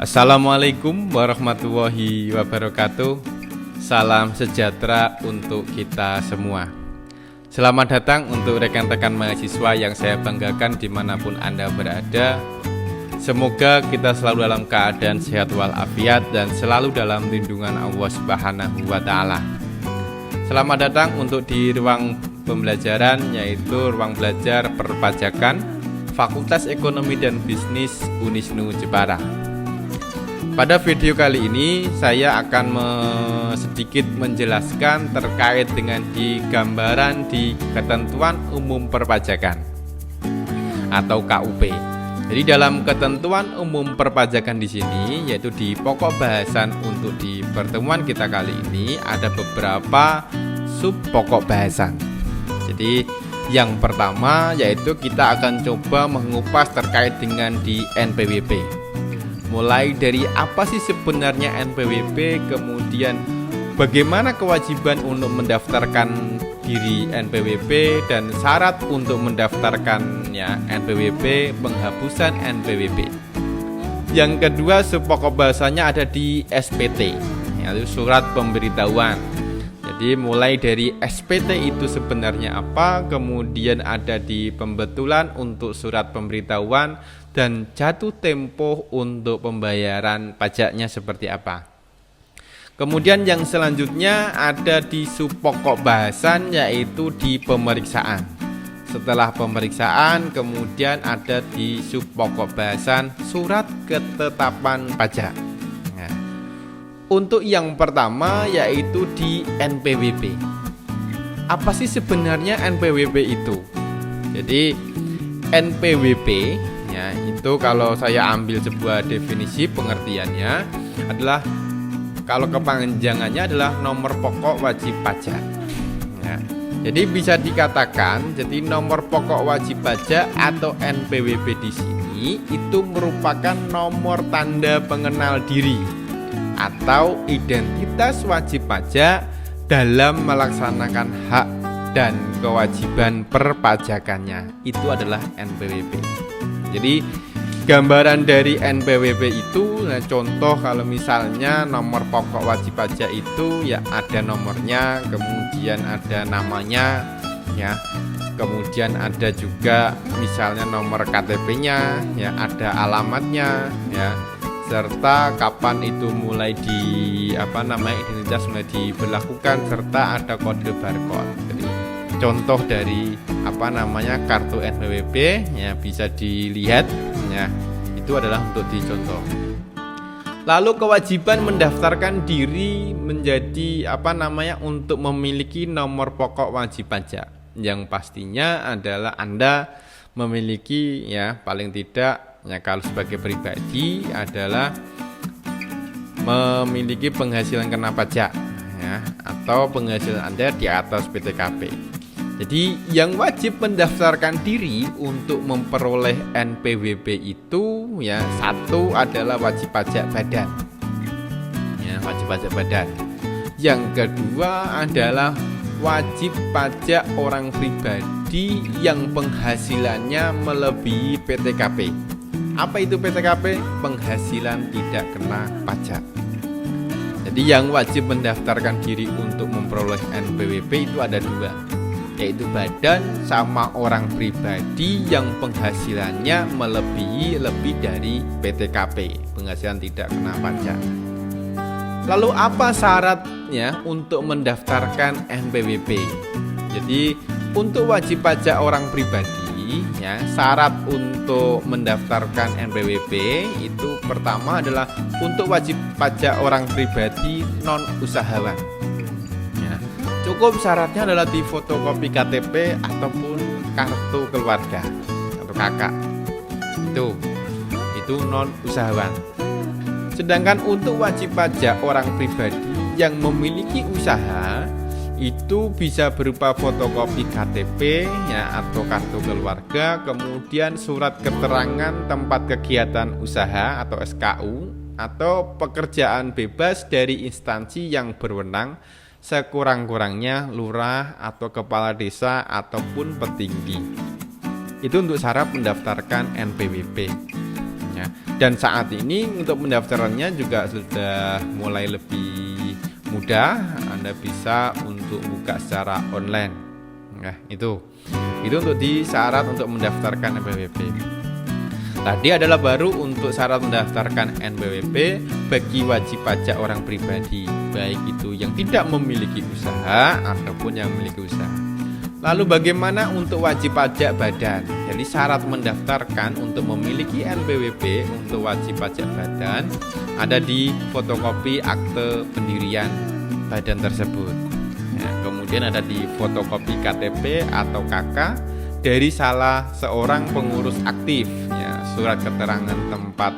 Assalamualaikum warahmatullahi wabarakatuh. Salam sejahtera untuk kita semua. Selamat datang untuk rekan-rekan mahasiswa yang saya banggakan dimanapun Anda berada. Semoga kita selalu dalam keadaan sehat walafiat dan selalu dalam lindungan Allah Subhanahu wa Ta'ala. Selamat datang untuk di ruang pembelajaran, yaitu ruang belajar perpajakan Fakultas Ekonomi dan Bisnis Unisnu Jepara. Pada video kali ini saya akan sedikit menjelaskan terkait dengan gambaran di Ketentuan Umum Perpajakan atau KUP. Jadi dalam Ketentuan Umum Perpajakan di sini, yaitu di pokok bahasan untuk di pertemuan kita kali ini, ada beberapa sub pokok bahasan. Jadi yang pertama yaitu kita akan coba mengupas terkait dengan di NPWP. Mulai dari apa sih sebenarnya NPWP, kemudian bagaimana kewajiban untuk mendaftarkan diri NPWP dan syarat untuk mendaftarkannya NPWP, penghapusan NPWP. Yang kedua pokok bahasanya ada di SPT, yaitu surat pemberitahuan. Jadi mulai dari SPT itu sebenarnya apa, kemudian ada di pembetulan untuk surat pemberitahuan, dan jatuh tempo untuk pembayaran pajaknya seperti apa. Kemudian yang selanjutnya ada di subpokok bahasan, yaitu di pemeriksaan. Setelah pemeriksaan kemudian ada di subpokok bahasan surat ketetapan pajak. Nah, untuk yang pertama yaitu di NPWP. Apa sih sebenarnya NPWP itu? Jadi NPWP ya, itu kalau saya ambil sebuah definisi pengertiannya adalah, kalau kepanjangannya adalah nomor pokok wajib pajak ya. Jadi bisa dikatakan, jadi nomor pokok wajib pajak atau NPWP di sini itu merupakan nomor tanda pengenal diri atau identitas wajib pajak dalam melaksanakan hak dan kewajiban perpajakannya. Itu adalah NPWP. Jadi gambaran dari NPWP itu, nah contoh kalau misalnya nomor pokok wajib pajak itu ya ada nomornya, kemudian ada namanya ya, kemudian ada juga misalnya nomor KTP-nya ya, ada alamatnya ya, serta kapan itu mulai identitas mulai diberlakukan, serta ada kode barcode. Jadi contoh dari kartu NPWP ya, bisa dilihat ya, itu adalah untuk dicontoh. Lalu kewajiban mendaftarkan diri menjadi untuk memiliki nomor pokok wajib pajak, yang pastinya adalah Anda memiliki ya, paling tidak ya, kalau sebagai pribadi adalah memiliki penghasilan kena pajak ya, atau penghasilan Anda di atas PTKP. Jadi yang wajib mendaftarkan diri untuk memperoleh NPWP itu ya, satu adalah wajib pajak badan ya, wajib pajak badan. Yang kedua adalah wajib pajak orang pribadi yang penghasilannya melebihi PTKP. Apa itu PTKP? Penghasilan tidak kena pajak. Jadi yang wajib mendaftarkan diri untuk memperoleh NPWP itu ada dua, yaitu badan sama orang pribadi yang penghasilannya melebihi lebih dari PTKP, penghasilan tidak kena pajak. Lalu apa syaratnya untuk mendaftarkan NPWP? Jadi untuk wajib pajak orang pribadi ya, syarat untuk mendaftarkan NPWP itu pertama adalah untuk wajib pajak orang pribadi non usahawan. Cukup syaratnya adalah di fotokopi KTP ataupun kartu keluarga atau kakak. Itu non usahawan. Sedangkan untuk wajib pajak orang pribadi yang memiliki usaha itu bisa berupa fotokopi KTP ya, atau kartu keluarga, kemudian surat keterangan tempat kegiatan usaha atau SKU, atau pekerjaan bebas dari instansi yang berwenang, sekurang-kurangnya lurah atau kepala desa ataupun petinggi. Itu untuk syarat mendaftarkan NPWP ya. Dan saat ini untuk mendaftarkannya juga sudah mulai lebih mudah. Anda bisa untuk buka secara online. Nah, itu untuk di syarat untuk mendaftarkan NPWP. Tadi adalah baru untuk syarat mendaftarkan NPWP bagi wajib pajak orang pribadi, baik itu yang tidak memiliki usaha ataupun yang memiliki usaha. Lalu bagaimana untuk wajib pajak badan? Jadi syarat mendaftarkan untuk memiliki NPWP untuk wajib pajak badan ada di fotokopi akte pendirian badan tersebut. Nah, kemudian ada di fotokopi KTP atau KK dari salah seorang pengurus aktif, ya, surat keterangan tempat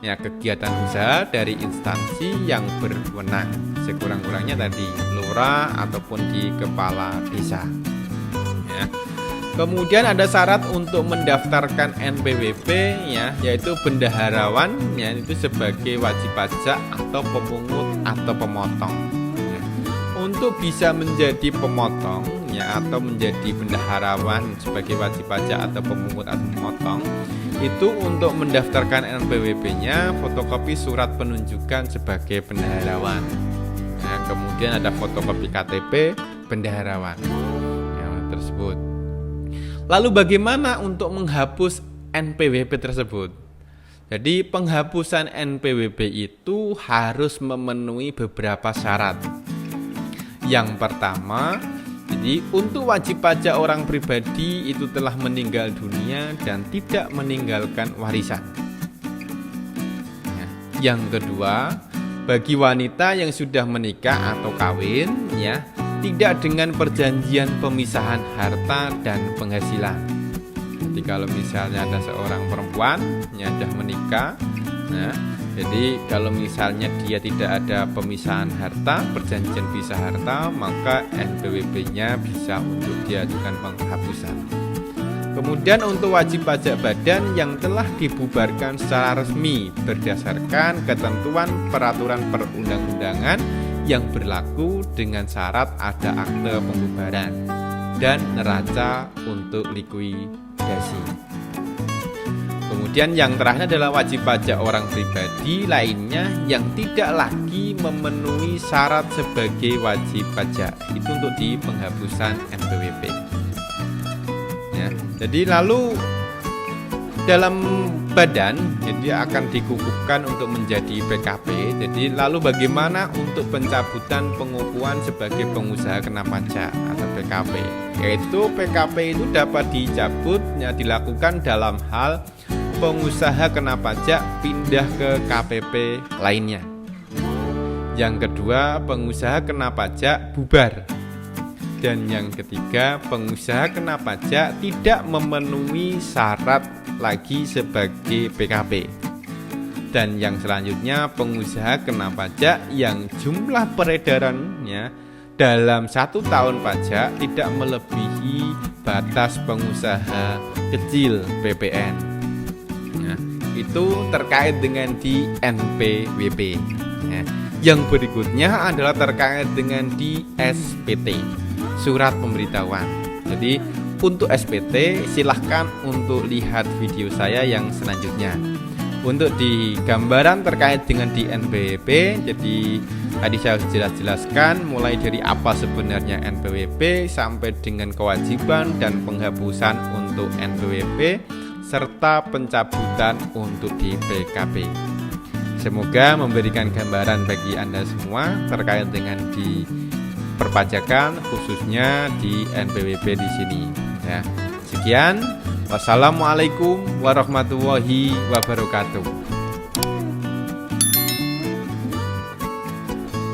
ya kegiatan usaha dari instansi yang berwenang, sekurang-kurangnya tadi lurah ataupun di kepala desa. Ya. Kemudian ada syarat untuk mendaftarkan NPWP, ya, yaitu bendaharawan, ya, itu sebagai wajib pajak atau pemungut atau pemotong. Ya. Untuk bisa menjadi pemotong, ya, atau menjadi bendaharawan sebagai wajib pajak atau pemungut atau pemotong, itu untuk mendaftarkan NPWP-nya fotokopi surat penunjukan sebagai bendaharawan. Nah, kemudian ada fotokopi KTP bendaharawan yang tersebut. Lalu bagaimana untuk menghapus NPWP tersebut? Jadi penghapusan NPWP itu harus memenuhi beberapa syarat. Yang pertama, jadi untuk wajib pajak orang pribadi itu telah meninggal dunia dan tidak meninggalkan warisan. Yang kedua, bagi wanita yang sudah menikah atau kawin, ya, tidak dengan perjanjian pemisahan harta dan penghasilan. Jadi kalau misalnya ada seorang perempuan yang sudah menikah, nah, jadi kalau misalnya dia tidak ada pemisahan harta, perjanjian pisah harta, maka NPWP-nya bisa untuk diajukan penghapusan. Kemudian untuk wajib pajak badan yang telah dibubarkan secara resmi berdasarkan ketentuan peraturan perundang-undangan yang berlaku dengan syarat ada akte pembubaran dan neraca untuk likuidasi. Kemudian yang terakhir adalah wajib pajak orang pribadi lainnya yang tidak lagi memenuhi syarat sebagai wajib pajak. Itu untuk di penghapusan NPWP. Ya, jadi lalu dalam badan jadi akan dikukuhkan untuk menjadi PKP. Jadi lalu bagaimana untuk pencabutan pengukuhan sebagai pengusaha kena pajak atau PKP? Yaitu PKP itu dapat dicabut ya, dilakukan dalam hal pengusaha kena pajak pindah ke KPP lainnya. Yang kedua, pengusaha kena pajak bubar. Dan yang ketiga, pengusaha kena pajak tidak memenuhi syarat lagi sebagai PKP. Dan yang selanjutnya, pengusaha kena pajak yang jumlah peredarannya dalam 1 tahun pajak tidak melebihi batas pengusaha kecil PPN. Nah, itu terkait dengan di NPWP. Nah, yang berikutnya adalah terkait dengan di SPT, surat pemberitahuan. Jadi untuk SPT silahkan untuk lihat video saya yang selanjutnya. Untuk di gambaran terkait dengan di NPWP, jadi tadi saya jelaskan mulai dari apa sebenarnya NPWP sampai dengan kewajiban dan penghapusan untuk NPWP serta pencabutan untuk di PKP. Semoga memberikan gambaran bagi Anda semua terkait dengan di perpajakan khususnya di NPWP di sini ya. Sekian, wassalamualaikum warahmatullahi wabarakatuh.